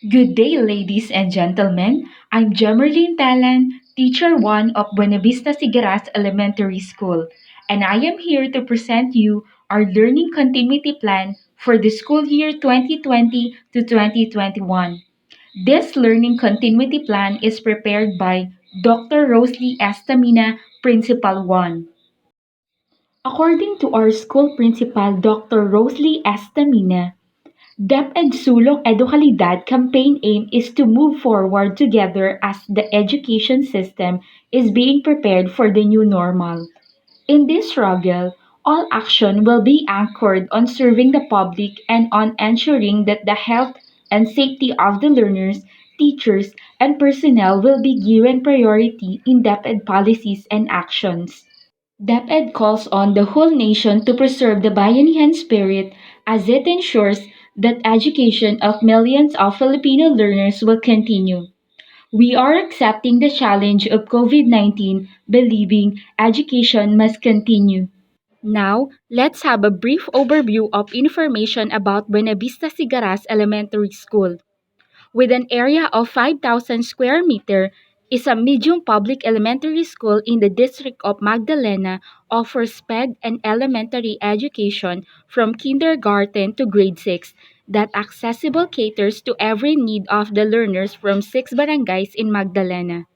Good day, ladies and gentlemen. I'm Jemerlyn Talan, Teacher 1 of Buena Vista Sigaras Elementary School, and I am here to present you our Learning Continuity Plan for the school year 2020 to 2021. This Learning Continuity Plan is prepared by Dr. Rosalie Estamina, Principal 1. According to our school principal, Dr. Rosalie Estamina, DepEd Sulong Edukalidad campaign aim is to move forward together as the education system is being prepared for the new normal. In this struggle, all action will be anchored on serving the public and on ensuring that the health and safety of the learners, teachers, and personnel will be given priority in DepEd policies and actions. DepEd calls on the whole nation to preserve the bayanihan spirit as it ensures that education of millions of Filipino learners will continue. We are accepting the challenge of COVID-19, believing education must continue. Now, let's have a brief overview of information about Buena Vista Sigaras Elementary School. With an area of 5,000 square meter, is a medium public elementary school in the district of Magdalena offers SPED and elementary education from kindergarten to grade 6 that accessible caters to every need of the learners from 6 barangays in Magdalena.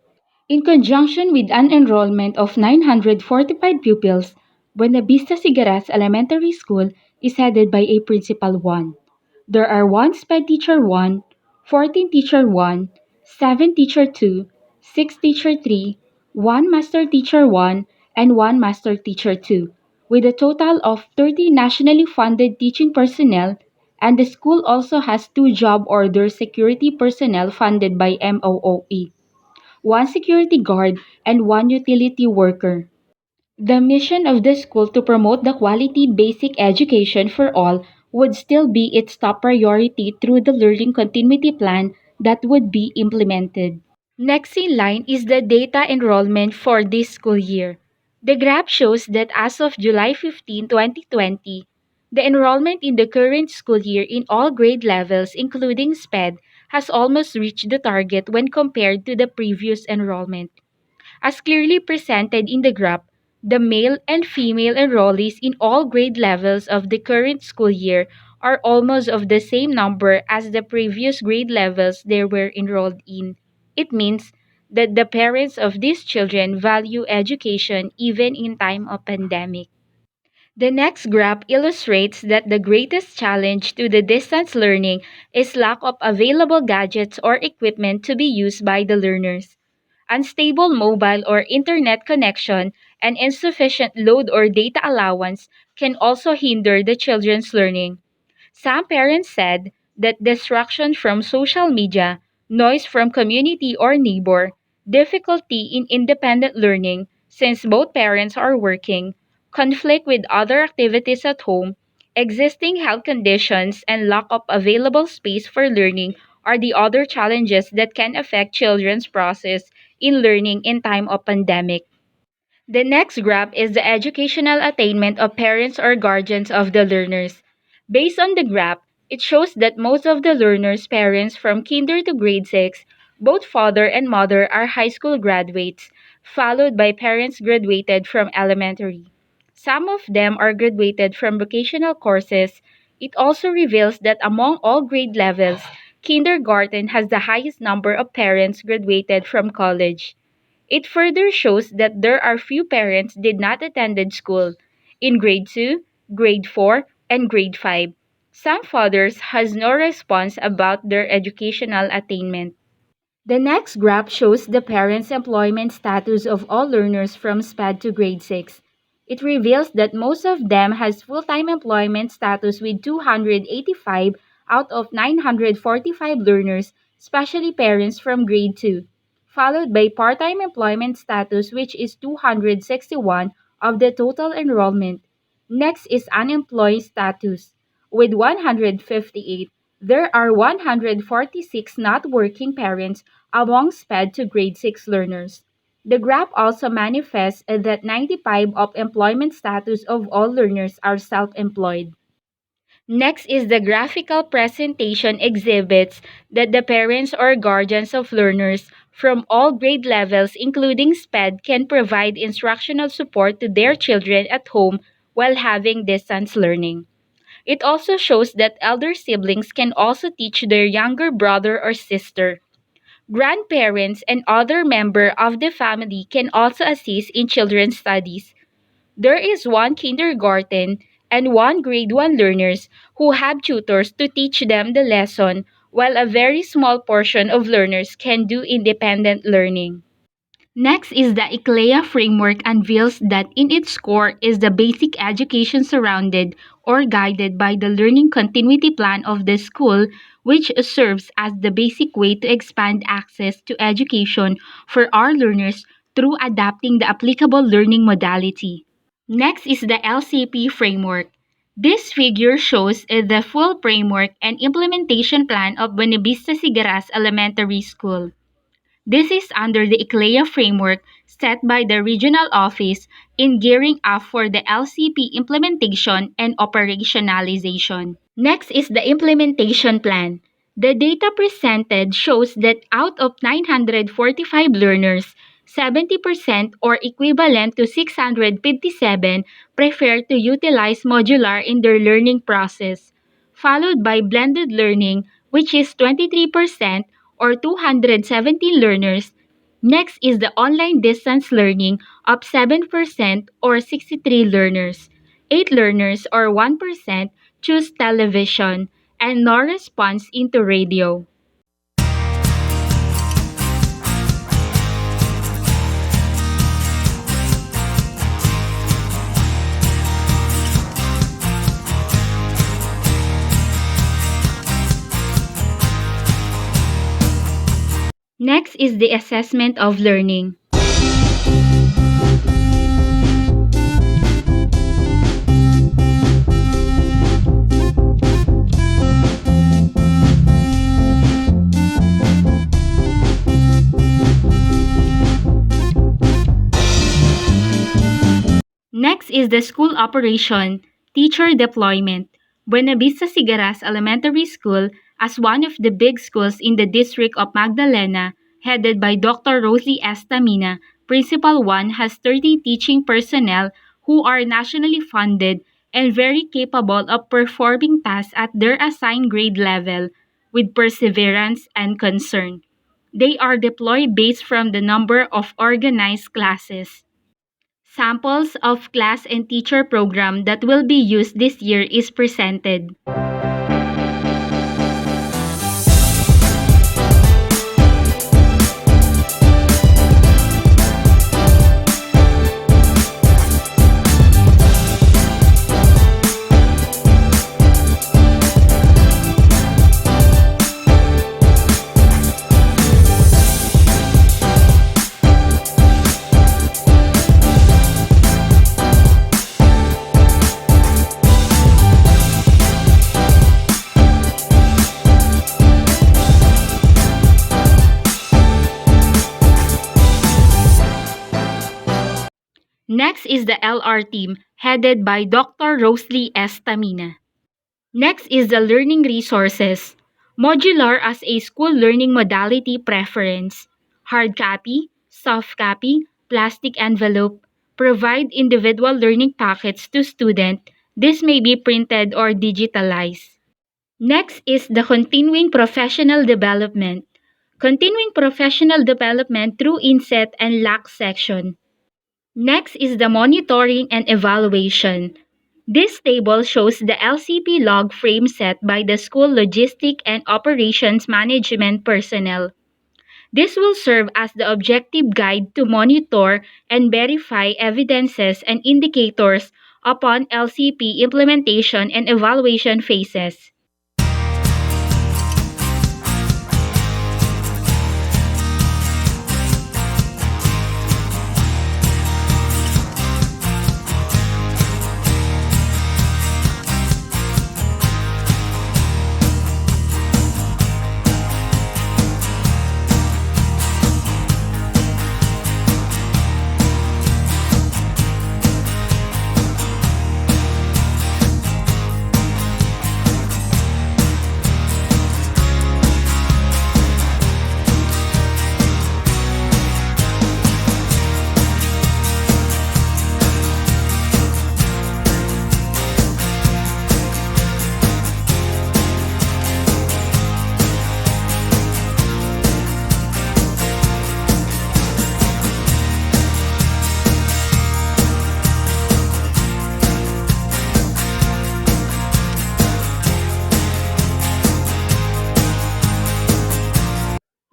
In conjunction with an enrollment of 945 pupils, Buena Vista Sigaras Elementary School is headed by a Principal 1. There are 1 SPED Teacher 1, 14 Teacher 1, 7 Teacher 2, 6 Teacher 3, 1 Master Teacher 1, and 1 Master Teacher 2, with a total of 30 nationally funded teaching personnel, and the school also has 2 job order security personnel funded by MOOE, 1 security guard, and 1 utility worker. The mission of the school to promote the quality basic education for all would still be its top priority through the learning continuity plan that would be implemented. Next in line is the data enrollment for this school year. The graph shows that as of July 15, 2020, the enrollment in the current school year in all grade levels, including SPED, has almost reached the target when compared to the previous enrollment. As clearly presented in the graph, the male and female enrollees in all grade levels of the current school year are almost of the same number as the previous grade levels they were enrolled in. It means that the parents of these children value education even in time of pandemic. The next graph illustrates that the greatest challenge to the distance learning is lack of available gadgets or equipment to be used by the learners. Unstable mobile or internet connection and insufficient load or data allowance can also hinder the children's learning. Some parents said that distraction from social media, noise from community or neighbor, difficulty in independent learning since both parents are working, conflict with other activities at home, existing health conditions, and lack of available space for learning are the other challenges that can affect children's process in learning in time of pandemic. The next graph is the educational attainment of parents or guardians of the learners. Based on the graph, it shows that most of the learners' parents from kinder to grade 6, both father and mother, are high school graduates, followed by parents graduated from elementary. Some of them are graduated from vocational courses. It also reveals that among all grade levels, kindergarten has the highest number of parents graduated from college. It further shows that there are few parents did not attended school in grade 2, grade 4, and grade 5. Some fathers has no response about their educational attainment. The next graph shows the parents' employment status of all learners from SPED to grade 6. It reveals that most of them has full-time employment status with 285 out of 945 learners, especially parents from grade 2, followed by part-time employment status which is 261 of the total enrollment. Next is unemployed status with 158. There are 146 not working parents among SPED to grade 6 learners. The graph also manifests that 95 of employment status of all learners are self-employed. Next is the graphical presentation exhibits that the parents or guardians of learners from all grade levels, including SPED, can provide instructional support to their children at home while having distance learning. It also shows that elder siblings can also teach their younger brother or sister. Grandparents and other members of the family can also assist in children's studies. There is one kindergarten and one grade 1 learners who have tutors to teach them the lesson, while a very small portion of learners can do independent learning. Next is the ICLEA framework unveils that in its core is the basic education surrounded or guided by the learning continuity plan of the school, which serves as the basic way to expand access to education for our learners through adapting the applicable learning modality. Next is the LCP framework. This figure shows the full framework and implementation plan of Buenavista Sigaras Elementary School. This is under the ICLEA framework set by the regional office in gearing up for the LCP implementation and operationalization. Next is the implementation plan. The data presented shows that out of 945 learners, 70% or equivalent to 657 prefer to utilize modular in their learning process, followed by blended learning, which is 23% or 217 learners. Next is the online distance learning of 7% or 63 learners. 8 learners or 1% choose television and no response into radio. Next is the assessment of learning. Next is the school operation, teacher deployment. Buenavista Sigaras Elementary School, as one of the big schools in the District of Magdalena, headed by Dr. Rosie Estamina, Principal 1 has 30 teaching personnel who are nationally funded and very capable of performing tasks at their assigned grade level with perseverance and concern. They are deployed based from the number of organized classes. Samples of class and teacher program that will be used this year is presented. Next is the LR team, headed by Dr. Rosalie Estamina. Next is the learning resources. Modular as a school learning modality preference. Hard copy, soft copy, plastic envelope. Provide individual learning packets to student. This may be printed or digitalized. Next is the continuing professional development. Continuing professional development through inset and lack section. Next is the monitoring and evaluation. This table shows the LCP log frame set by the school logistic and operations management personnel. This will serve as the objective guide to monitor and verify evidences and indicators upon LCP implementation and evaluation phases.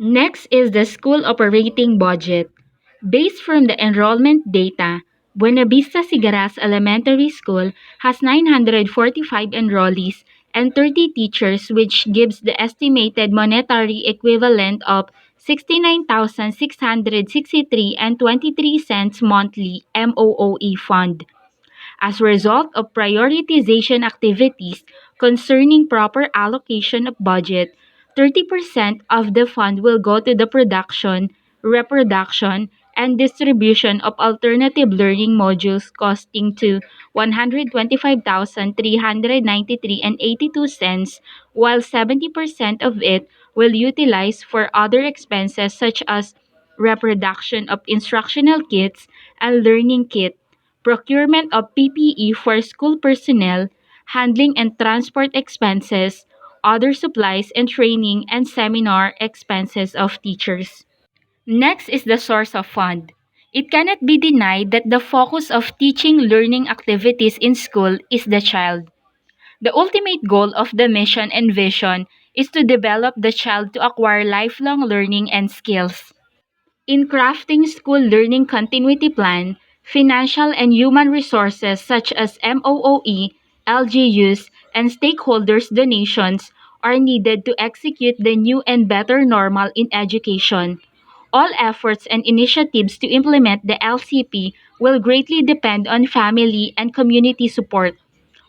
Next is the school operating budget. Based from the enrollment data, Buena Vista Sigaras Elementary School has 945 enrollees and 30 teachers, which gives the estimated monetary equivalent of 69,663 and 23 cents monthly MOOE fund. As a result of prioritization activities concerning proper allocation of budget, 30% of the fund will go to the production, reproduction, and distribution of alternative learning modules costing to 125,393 and 82 cents, while 70% of it will utilize for other expenses such as reproduction of instructional kits and learning kit, procurement of PPE for school personnel, handling and transport expenses, other supplies and training and seminar expenses of teachers. Next is the source of fund. It cannot be denied that the focus of teaching learning activities in school is the child. The ultimate goal of the mission and vision is to develop the child to acquire lifelong learning and skills. In crafting school learning continuity plan, financial and human resources such as MOOE, LGUs, and stakeholders' donations are needed to execute the new and better normal in education. All efforts and initiatives to implement the LCP will greatly depend on family and community support.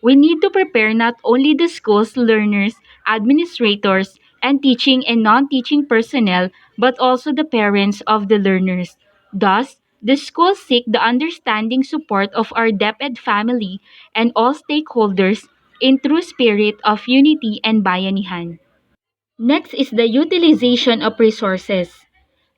We need to prepare not only the schools, learners, administrators, and teaching and non-teaching personnel, but also the parents of the learners. Thus, the schools seek the understanding support of our DepEd family and all stakeholders in true spirit of unity and bayanihan. Next is the utilization of resources.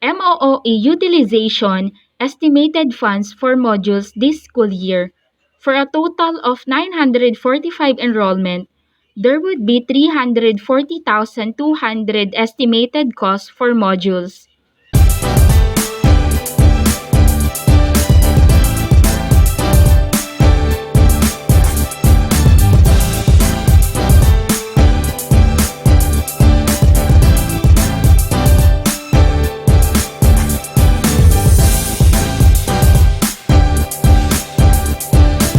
MOOE utilization estimated funds for modules this school year. For a total of 945 enrollment, there would be 340,200 estimated costs for modules.